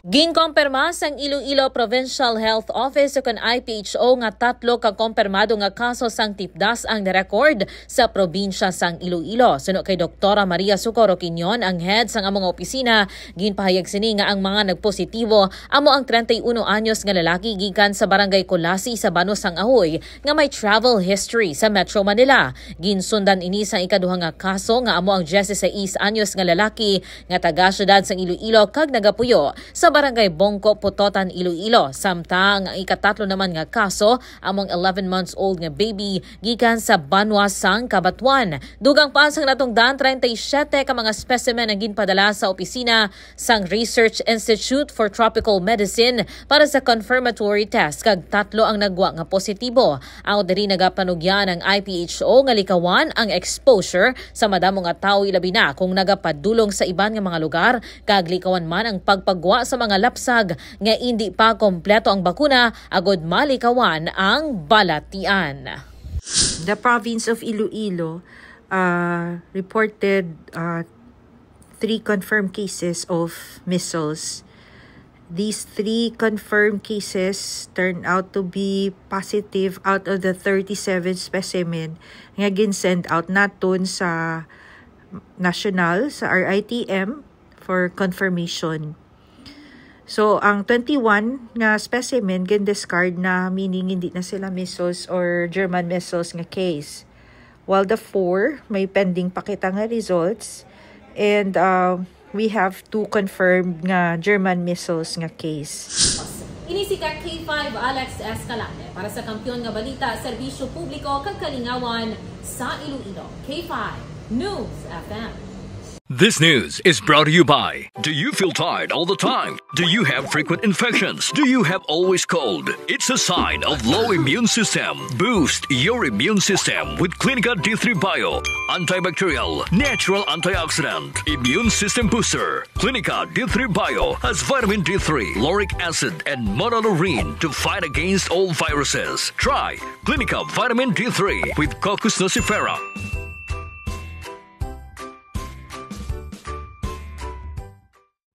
Ginkompirma sang Iloilo Provincial Health Office kan IPHO nga 3 ka kompirmado nga kaso sang tipdas ang nirecord sa probinsya sang Iloilo. Suno kay Dr. Maria Socorro Quinion, ang head sang among opisina, ginpahayag sini nga ang mga nagpositibo amo ang 31 anyos nga lalaki gikan sa barangay Colasi sa Banos sang Ahoy nga may travel history sa Metro Manila. Ginsundan ini sang ikaduha nga kaso nga amo ang 16 anyos nga lalaki nga taga syudad sang Iloilo kag nagapuyo sa barangay Bongko, Putotan, Iloilo. Samtang ang ikatatlo naman nga kaso among 11 months old nga baby gikan sa Banwa sang Kabatuan. Dugang pa sang natungdan 37 ka mga specimen ang ginpadala sa opisina sang Research Institute for Tropical Medicine para sa confirmatory test kag 3 ang nagwa nga positibo. Ang diri nagapanugyan ang IPHO nga likawan ang exposure sa madamo nga tawo ilabi na kung nagapadulong sa iban nga mga lugar kag likawan man ang pagpagwa sa mga lapsag nga hindi pa kompleto ang bakuna agod malikawan ang balatian. The province of Iloilo reported 3 confirmed cases of measles. These 3 confirmed cases turned out to be positive out of the 37 specimen nga ginsend out naton sa national sa RITM for confirmation. So, ang 21 nga specimen gin-discard na, meaning hindi na sila measles or German measles nga case. While the 4 may pending pakita nga results and we have 2 confirmed nga German measles nga case. Ini si K5 Alex Escalante para sa Kampiyon nga Balita, Serbisyo Publiko kag Kalingawan sa Iloilo. K5 News FM. This news is brought to you by, do you feel tired all the time? Do you have frequent infections? Do you have always cold? It's a sign of low immune system. Boost your immune system with Clinica D3 Bio. Antibacterial, natural antioxidant, immune system booster. Clinica D3 Bio has vitamin D3, lauric acid, and monolurine to fight against all viruses. Try Clinica Vitamin D3 with Coccus nocifera.